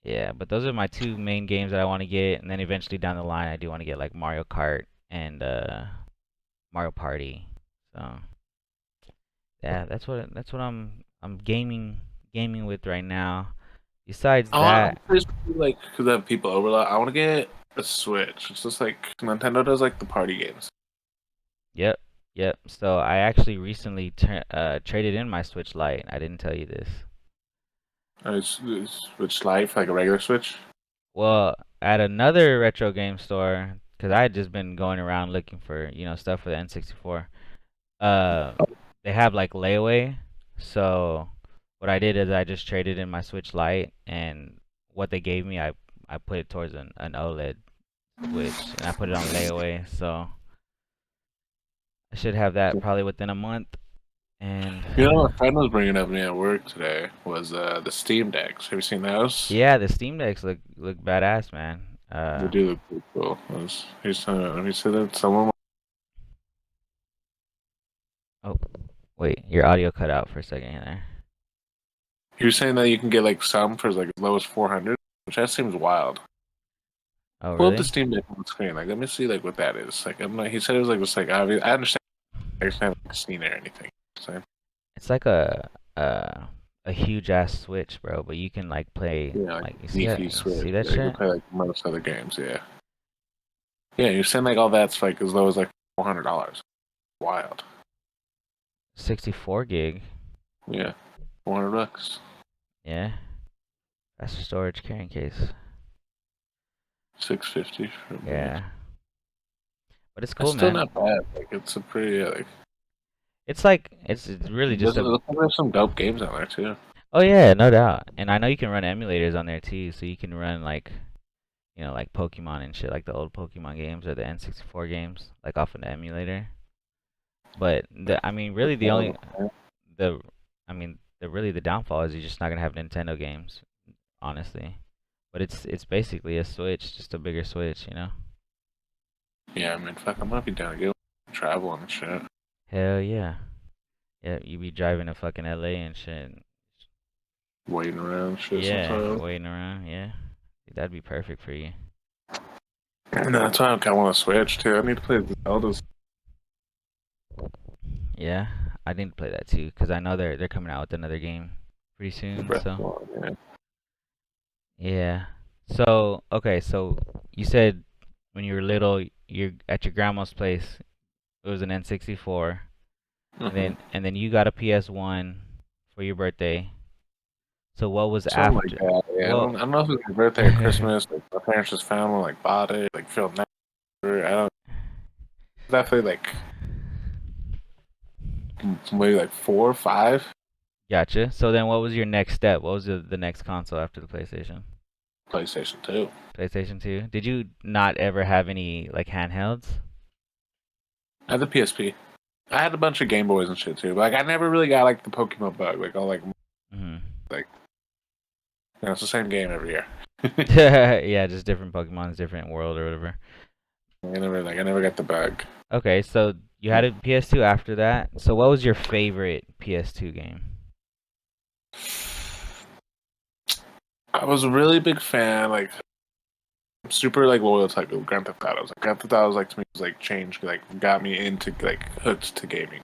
Yeah, but those are my two main games that I want to get, and then eventually down the line, I do want to get like Mario Kart and Mario Party. So yeah, that's what I'm gaming with right now. Besides that, I'm curious, like, because I have people overlap. I want to get a Switch. It's just like Nintendo does like the party games. yep. So I actually recently traded in my Switch Lite. I didn't tell you this. Switch Lite, like a regular Switch. Well, at another retro game store, because I had just been going around looking for, stuff for the N64. They have like layaway. So what I did is I just traded in my Switch Lite, and what they gave me, I put it towards an OLED Switch, and I put it on layaway. So I should have that probably within a month. And My friend was bringing up me at work today was the Steam Decks. Have you seen those? yeah, the Steam Decks look badass, man. They do look pretty cool. He said that someone. Oh, wait, your audio cut out for a second there. He was saying that you can get like some for like as low as 400, which that seems wild. Oh, Pull up really? the Steam Deck on the screen. Like, let me see like what that is. Like, I'm like, he said it was like just like I understand. I understand like Steam or anything. So, It's like a huge ass Switch, bro. But you can like play like you see beefy that, Switch. see that You can shit? play like most other games. Yeah. Yeah, you're saying like all that's like as low as like $400. Wild. 64 gig. Yeah, $400. Yeah, that's a storage carrying case. $650. Yeah, but it's cool, It's still man. not bad. Like it's a pretty like. It's like it's really just There's some dope games on there too. Oh yeah, no doubt. And I know you can run emulators on there too, so you can run like like Pokemon and shit, like the old Pokemon games or the N64 games, like off an emulator. But really the downfall is you're just not gonna have Nintendo games, honestly. But it's basically a Switch, just a bigger Switch, Yeah, I mean, fuck, I'm gonna be down to go travel and shit. Hell yeah. Yeah, you be driving to fucking LA and shit. Waiting around shit Yeah, sometimes. waiting around. Yeah, that'd be perfect for you. And that's why I kind of want to switch too. I need to play the Zeldas. Yeah, I need to play that too because I know they're coming out with another game pretty soon. Breath of So the Wild, yeah. yeah. So okay, so you said when you were little, you're at your grandma's place. It was an N64, Mm-hmm. and then you got a PS1 for your birthday. So what was Something like after? that. Yeah, What? I don't know if it was my birthday or Christmas. Like my parents just found one, like bought it, like felt nice. I don't definitely like maybe like 4 or 5. Gotcha. So then, what was your next step? What was the next console after the PlayStation? PlayStation 2. PlayStation 2. Did you not ever have any like handhelds? I had the PSP. I had a bunch of Game Boys and shit too. But like I never really got like the Pokemon bug. Like all Hmm. like it's the same game every year. Yeah, just different Pokemon's different world or whatever. I never got the bug. Okay, so you had a PS2 after that. So what was your favorite PS2 game? I was a really big fan, like super like loyal type of Grand Theft Auto. Like Grand Theft Auto was like to me was like changed, like got me into like hooked to gaming.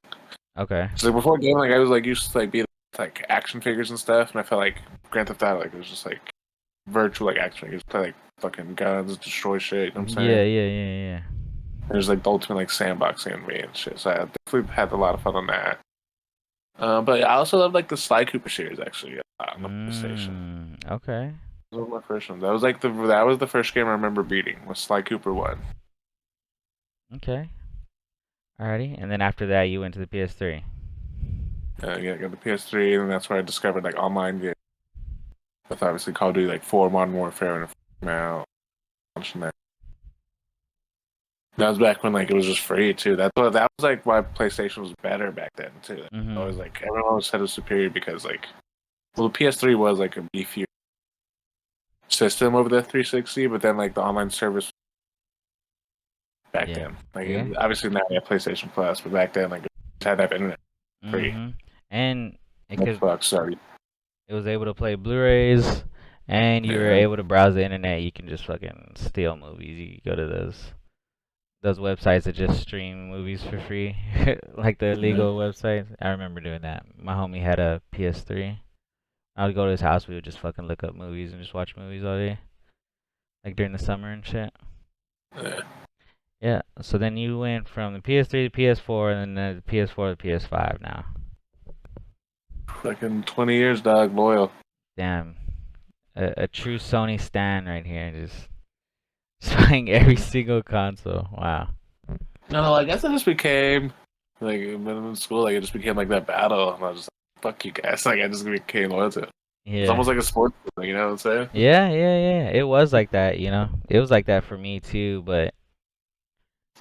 Okay. So before gaming, like I was like used to like be like action figures and stuff, and I felt like Grand Theft Auto like it was just like virtual like action figures, play like fucking guns, destroy shit. You know what I'm Yeah, saying? yeah. There's like the ultimate like sandboxing me and shit. So I definitely had a lot of fun on that. But I also love like the Sly Cooper series actually on the PlayStation. Okay. That was my first one. That was like that was the first game I remember beating was Sly Cooper 1. Okay. Alrighty. And then after that, you went to the PS3. Yeah, I got the PS3, and that's where I discovered like online games. With obviously Call of Duty like 4 Modern Warfare and now launching that. That was back when like it was just free too. That was like why PlayStation was better back then too. Mm-hmm. Always like everyone always said it was superior because like well the PS3 was like a beefier system over the 360, but then like the online service back then. Like obviously now you have PlayStation Plus, but back then like it had to have internet free. Mm-hmm. And because Xbox, sorry. it was able to play Blu-rays, and you were able to browse the internet, you can just fucking steal movies. You go to those websites that just stream movies for free, like the illegal websites. I remember doing that. My homie had a PS3. I would go to his house. We would just fucking look up movies and just watch movies all day, like during the summer and shit. Yeah. Yeah. So then you went from the PS3 to PS4, and then the PS4 to PS5 now. Fucking 20 years, dog, loyal. Damn. A true Sony stan right here. Just playing every single console. Wow. No, I guess I just became like when I'm in school, like it just became like that battle, and I was just like, "Fuck you guys!" Like I just became loyal to it. Yeah. It's almost like a sport, you know what I'm saying? Yeah. It was like that, you know. It was like that for me too, but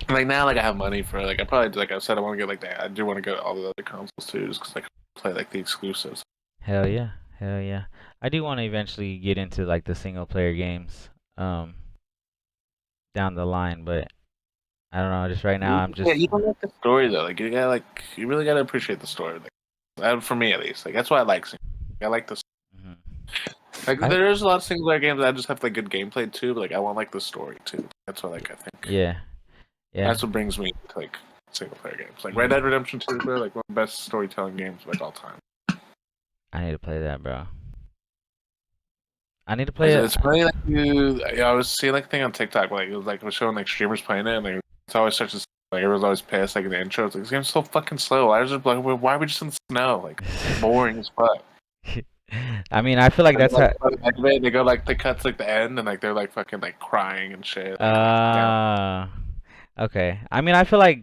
Like now, like I have money for like I probably like I said I want to get like that. I do want to get all the other consoles too, just because like play like the exclusives. hell yeah. I do want to eventually get into like the single player games down the line, but I don't know, just right now I'm just Yeah, you don't like the story though. Like you really gotta appreciate the story. Like for me at least, like that's why I like. I like the. Mhm. Like there's a lot of single player games that just have like good gameplay too, but like I want like the story too. That's what like I think. Yeah. That's what brings me to like single player games. Like Red Dead Redemption 2 is like one of the best storytelling games of like all time. I need to play that, bro. I need to play it. It's funny like I was seeing like a thing on TikTok like it was showing like streamers playing it and like it's always such a like everyone's always pissed like in the intro. It's like this game's so fucking slow. Why are we just in the snow? Like boring as fuck. I mean, I feel like that's how. They go like the cuts like the end and like they're like fucking like crying and shit. Okay. I mean, I feel like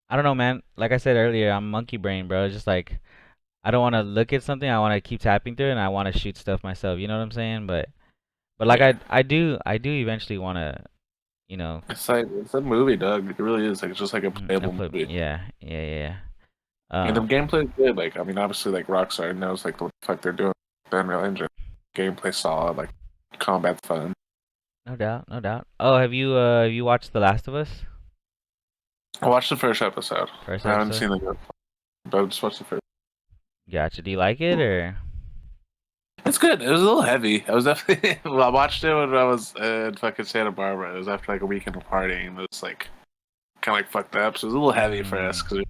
I don't know, man. Like I said earlier, I'm monkey brain, bro. It's just like I don't want to look at something. I want to keep tapping through it, and I want to shoot stuff myself. You know what I'm saying? But like I do eventually want to, you know. It's like it's a movie, Doug. It really is. Like it's just like a playable movie. Yeah. And the gameplay is good. Like I mean, obviously, like Rockstar knows like what the fuck they're doing. The Unreal Engine gameplay solid. Like combat fun. No doubt. Oh, have you watched The Last of Us? I watched the first episode. First I haven't episode? seen the good, but I just watched the first. Gotcha. Do you like it or? It's good. It was a little heavy. I was definitely. Well, I watched it when I was in fucking Santa Barbara. It was after like a weekend of partying. It was like kind of like fucked up. So it was a little heavy for us because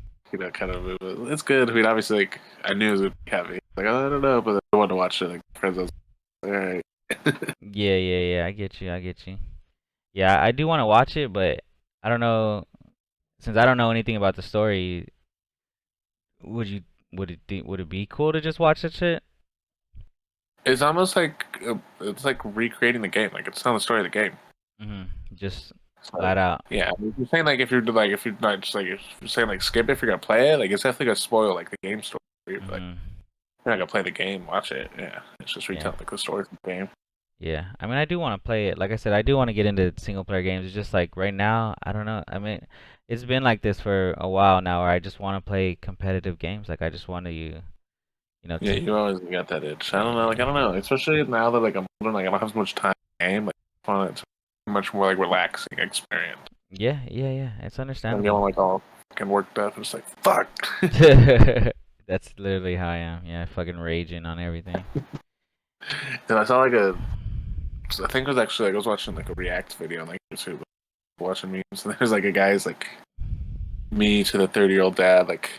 kind of. It's good. I mean, obviously, like I knew it was gonna be heavy. Like I don't know, but I wanted to watch it. Like friends, I was like, all right. Yeah. I get you. I get you. Yeah, I do want to watch it, but I don't know. Since I don't know anything about the story, would you would it be cool to just watch that shit? It's almost like it's like recreating the game. Like it's telling the story of the game. Just So, flat out. yeah, I mean, if you're saying like if you're not just like if you're saying like skip it if you're gonna play it, like it's definitely gonna spoil like the game story. Like hmm you're not gonna play the game, watch it. Yeah, it's just Yeah. retelling like the story of the game. Yeah. I mean, I do want to play it. Like I said, I do want to get into single player games. It's just like right now, I don't know. I mean, it's been like this for a while now, where I just want to play competitive games. Like I just want to, Yeah, you always got that itch. I don't know, like I don't know, especially now that like I'm older, like I don't have as much time to game. Like I find it's a much more like relaxing experience. Yeah. It's I'm getting understandable. like all fucking worked up and it's like fuck. That's literally how I am. Yeah, fucking raging on everything. And I saw like I think it was actually like I was watching like a React video on like YouTube, watching memes, and there's like a guy's like me to the 30-year-old dad, like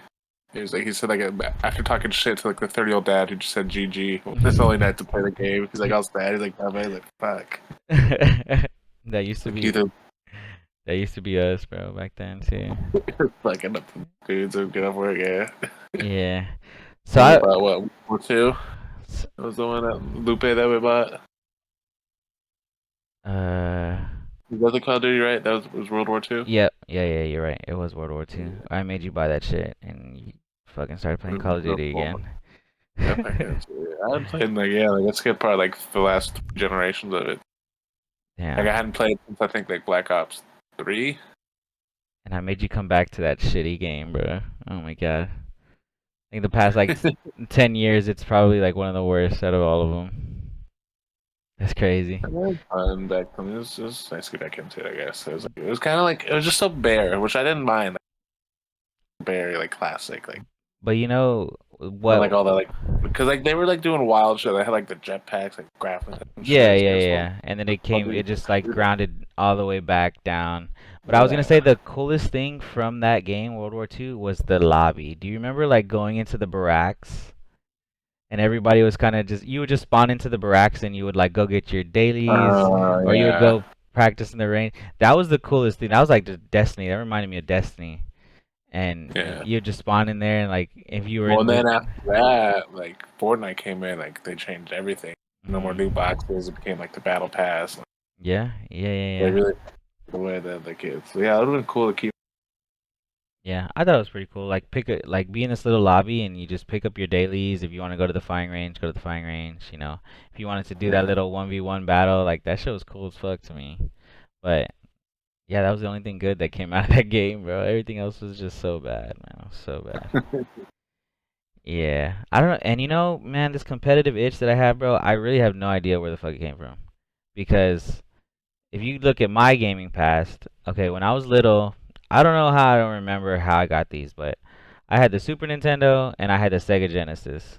he said like after talking shit to like the 30-year-old dad who just said GG. That's all he had to play the game. He's like all sad. He's like, oh man, like fuck. That used to Like, be either that used to be us, bro, back then too. fucking up dudes who get off work. Yeah. Yeah. So I What World War II? That was the one that Lupe that we bought. Was that Call of Duty, right? That was World War II. yep, yeah, you're right. It was World War II. I made you buy that shit and you fucking started playing Call of Duty again. I hadn't played like that's good part like the last generations of it. Like Damn. I hadn't played since I think like Black Ops 3. And I made you come back to that shitty game, bro. Oh my god. I think the past like 10 years, it's probably like one of the worst out of all of them. That's crazy. I had fun back then. It was nice to get back into it. I guess it was kind of like it was just so bare, which I didn't mind. Like, bare, like classic, like But you know like what? all that, like because like they were like doing wild shit. They had like the jetpacks, like graphics. And Yeah, shit. It was yeah. And then it just like like, grounded all the way back down. But I was gonna say the coolest thing from that game, World War II, was the lobby. Do you remember like going into the barracks and everybody was kind of just you would just spawn into the barracks and you would like go get your dailies or you would yeah. go practice in the rain. That was the coolest thing. That was like the Destiny. That reminded me of Destiny. And Yeah. you just spawn in there and like if you were Well, in and then the after that, like Fortnite came in, like they changed everything. No more new boxes. It became like the battle pass. Like, yeah. they really the way that the kids. So, yeah, it would have been cool to keep. Yeah, I thought it was pretty cool. Like be in this little lobby and you just pick up your dailies. If you want to go to the firing range, go to the firing range. You know, if you wanted to do that little 1v1 battle, like that shit was cool as fuck to me. But yeah, that was the only thing good that came out of that game, bro. Everything else was just so bad, man. It was so bad. Yeah, I don't know. And you know, man, this competitive itch that I have, bro, I really have no idea where the fuck it came from. Because if you look at my gaming past, okay, when I was little, I don't know how I don't remember how I got these, but I had the Super Nintendo and I had the Sega Genesis.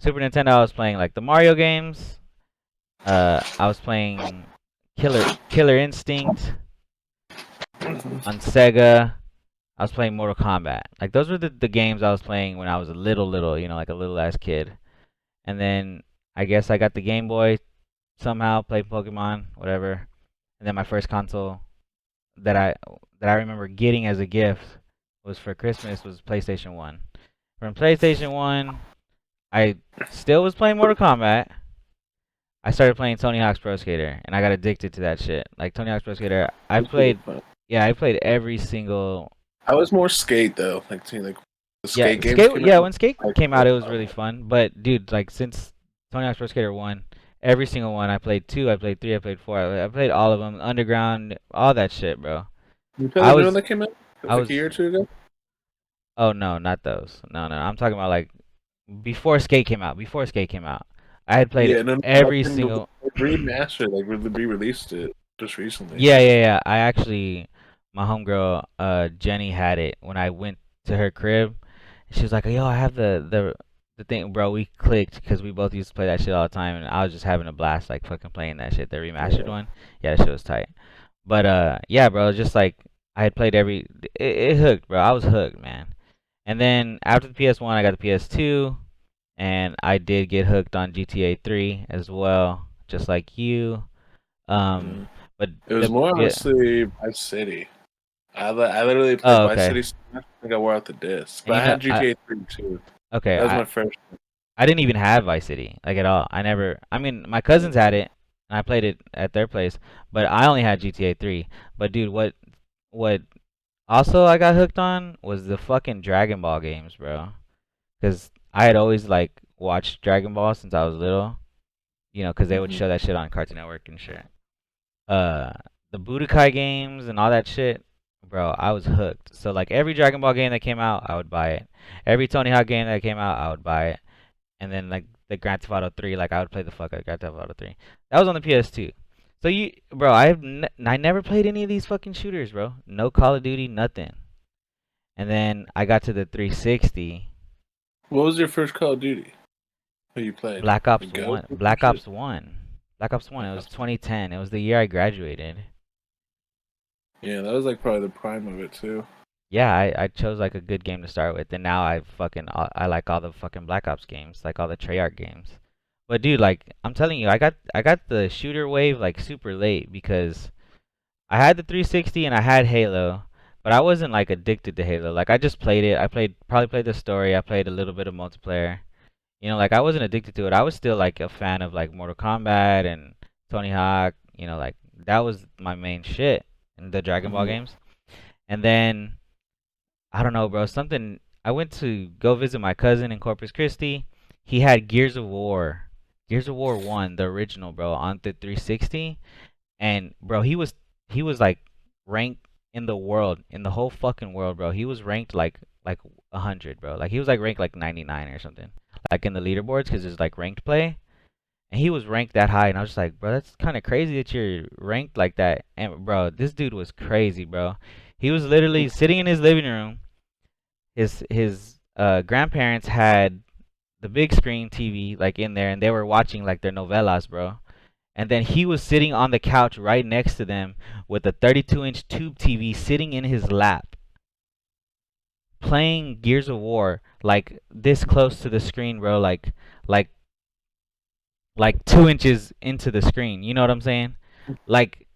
Super Nintendo, I was playing like the Mario games. I was playing Killer Instinct on Sega. I was playing Mortal Kombat. Like those were the games I was playing when I was a little, you know, like a little ass kid. And then I guess I got the Game Boy somehow, played Pokemon, whatever. And then my first console that I remember getting as a gift was for Christmas was PlayStation 1. From PlayStation 1, I still was playing Mortal Kombat. I started playing Tony Hawk's Pro Skater and I got addicted to that shit. Like Tony Hawk's Pro Skater, I played every single I was more skate though, like the yeah, skate games. when Skate came out it was really fun. But dude, like since Tony Hawk's Pro Skater 1, every single one I played 2, I played 3, I played 4. I played all of them, Underground, all that shit, bro. You played the new one that came out like a year or two ago? Oh no, not those. No. I'm talking about like before Skate came out. I had played every single remastered, like re-released it just recently. Yeah. I actually, my homegirl, Jenny had it when I went to her crib. She was like, "Yo, I have the thing, bro, we clicked because we both used to play that shit all the time, and I was just having a blast, like fucking playing that shit. The remastered one, yeah, that shit was tight. But yeah, bro, just like I had played it hooked, bro. I was hooked, man. And then after the PS1, I got the PS2, and I did get hooked on GTA 3 as well, just like you. Mm. But It was more yeah. honestly Vice City. I literally played Oh, Vice okay. City so much, I think I wore out the disc. And But you I know, had GTA 3 too. okay, That was my first. I didn't even have Vice City, like at all. I never. I mean, my cousins had it, and I played it at their place, but I only had GTA 3. But dude, what also I got hooked on was the fucking Dragon Ball games, bro. Because I had always like watched Dragon Ball since I was little, you know, because they would Mhm. show that shit on Cartoon Network and shit. Uh, the Budokai games and all that shit, bro. I was hooked. So like every Dragon Ball game that came out, I would buy it. Every Tony Hawk game that came out, I would buy it. And then like the Grand Theft Auto 3, like I would play the fuck out of Grand Theft Auto 3. That was on the PS2. So bro, I never played any of these fucking shooters, bro. No Call of Duty, nothing. And then I got to the 360, What was your first Call of Duty? Who you played? Black The Ops Ghost 1, or some Black shit? Ops 1, Black Ops 1. It Black was Ops. 2010. It was the year I graduated. Yeah, that was like probably the prime of it too. Yeah, I chose like a good game to start with, and now I like all the fucking Black Ops games, like all the Treyarch games. But dude, like I'm telling you, I got the shooter wave like super late because I had the 360 and I had Halo, but I wasn't like addicted to Halo. Like I just played it. I probably played the story. I played a little bit of multiplayer. You know, like I wasn't addicted to it. I was still like a fan of like Mortal Kombat and Tony Hawk. You know, like that was my main shit in the Dragon Ball Mhm. games. And then I don't know, bro. Something. I went to go visit my cousin in Corpus Christi. He had Gears of War 1, the original, bro, on the 360. And bro, he was like ranked in the world, in the whole fucking world, bro. He was ranked like 100, bro. Like he was like ranked like 99 or something, like in the leaderboards, because it's like ranked play. And he was ranked that high, and I was just like, bro, that's kind of crazy that you're ranked like that. And bro, this dude was crazy, bro. He was literally sitting in his living room. His grandparents had the big screen TV like in there, and they were watching like their novelas, bro. And then he was sitting on the couch right next to them with a 32-inch tube TV sitting in his lap, playing Gears of War like this close to the screen, bro. Like like 2 inches into the screen. You know what I'm saying? Like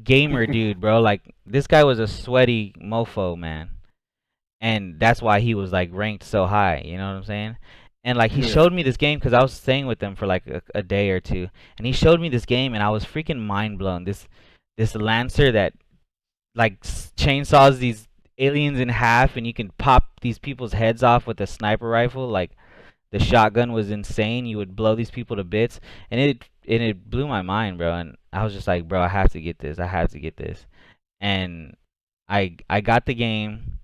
gamer dude, bro. Like this guy was a sweaty mofo, man. And that's why he was like ranked so high. You know what I'm saying? And like he Yeah. showed me this game because I was staying with them for like a day or two, and he showed me this game, and I was freaking mind blown. This Lancer that like chainsaws these aliens in half, and you can pop these people's heads off with a sniper rifle. Like the shotgun was insane. You would blow these people to bits, and it blew my mind, bro. And I was just like, bro, I have to get this. I have to get this. And I got the game,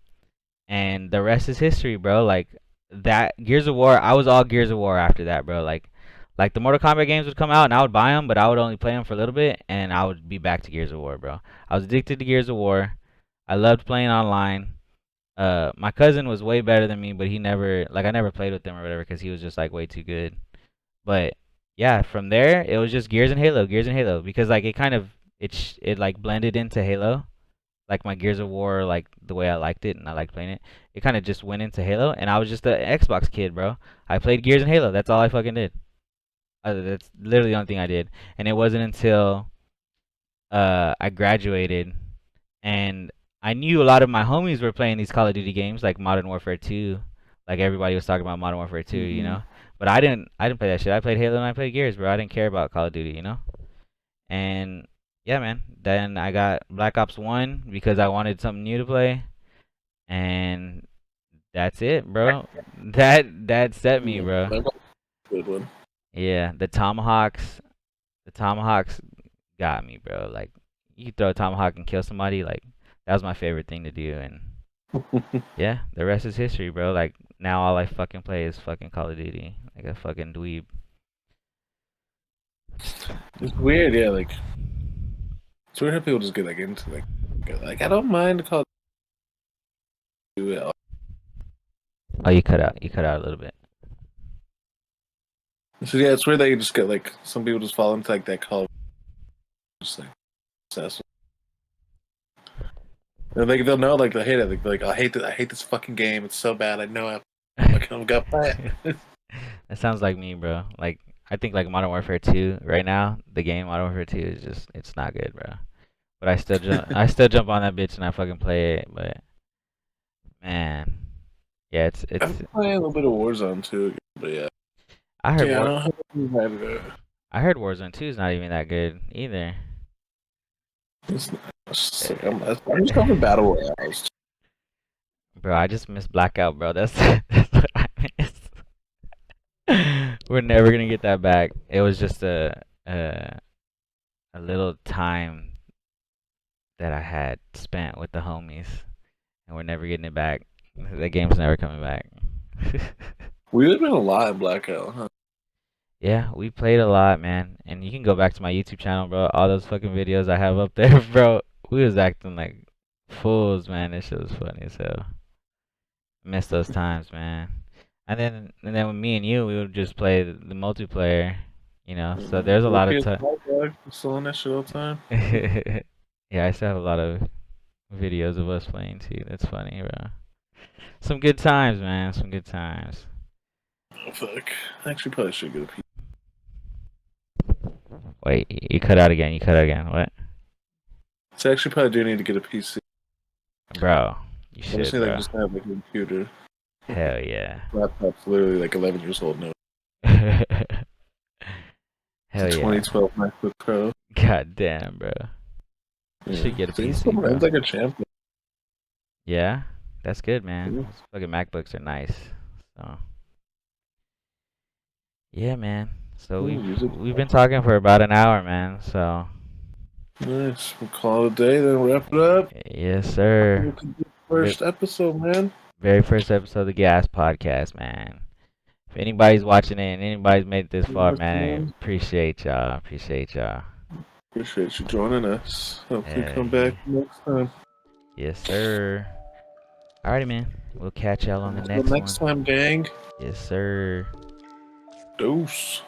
and the rest is history, bro. Like that Gears of War, I was all Gears of War after that, bro. Like the Mortal Kombat games would come out, and I would buy them, but I would only play them for a little bit, and I would be back to Gears of War, bro. I was addicted to Gears of War. I loved playing online. My cousin was way better than me, but he never like I never played with him or whatever because he was just like way too good. But yeah, from there it was just Gears and Halo, because like it kind of it like blended into Halo, like my Gears of War, like the way I liked it and I liked playing it. It kind of just went into Halo, and I was just an Xbox kid, bro. I played Gears and Halo. That's all I fucking did. That's literally the only thing I did, and it wasn't until I graduated, and I knew a lot of my homies were playing these Call of Duty games like Modern Warfare 2. Like everybody was talking about Modern Warfare 2, you Mhm. know. But I didn't play that shit. I played Halo and I played Gears, bro. I didn't care about Call of Duty, you know. And yeah, man. Then I got Black Ops 1 because I wanted something new to play, and that's it, bro. That set me, Yeah, bro. that was a good one. Yeah, the tomahawks got me, bro. Like you throw a tomahawk and kill somebody, like that was my favorite thing to do. And yeah, the rest is history, bro. Like now all I fucking play is fucking Call of Duty, like a fucking dweeb. It's weird, yeah. Like it's weird how people just get like into like I don't mind Call of Duty. Oh, you cut out a little bit. So yeah, it's weird that you just get like some people just fall into like that call, just like obsessed. And like they'll know like they hate it. Like, they're like I hate this fucking game. It's so bad. I know I'm gonna go play it. That sounds like me, bro. Like I think like Modern Warfare 2 right now, the game Modern Warfare 2 is just it's not good, bro. But I still jump on that bitch and I fucking play it. But man, yeah, it's. I'm playing a little bit of Warzone too, but yeah. I heard Yeah, I War don't have any bad at it. I heard Warzone 2 is not even that good either. It's not. It's just like, I'm just going for battle royales. Bro, I just miss Blackout, bro. That's what I miss. We're never gonna get that back. It was just a little time that I had spent with the homies, and we're never getting it back. The game's never coming back. We would have been a lot in Blackout, huh? Yeah, we played a lot, man. And you can go back to my YouTube channel, bro. All those fucking videos I have up there, bro. We was acting like fools, man. This shit was funny as hell. Miss those times, man. And then with me and you, we would just play the multiplayer, you know. So there's a lot of time. Still on that shit all the time. Yeah, I still have a lot of videos of us playing too. That's funny, bro. Some good times, man. Some good times. Oh fuck! I actually probably should get a PC. Wait, you cut out again. You cut out again. What? So I actually probably do need to get a PC. Bro, you I should, just need bro. like just have like a computer. Hell yeah. Laptop's literally like 11 years old now. Hell It's a yeah. 2012 MacBook Pro. God damn, bro. You Yeah. should get a So PC, bro. It's like a champion. Yeah, that's good, man. Yeah. Those fucking MacBooks are nice. So, yeah, man. So we've been talking for about an hour, man. So, Nice. We'll call it a day, then wrap it up. yes, sir. First episode, man. Very first episode of the Gas Podcast, man. If anybody's watching it and anybody's made it this far, man, appreciate y'all. Appreciate y'all. Appreciate you joining us. Hopefully Yeah. come back next time. Yes, sir. Alrighty, man. We'll catch y'all on the Until next next one. time, gang. Yes, sir. Deuce.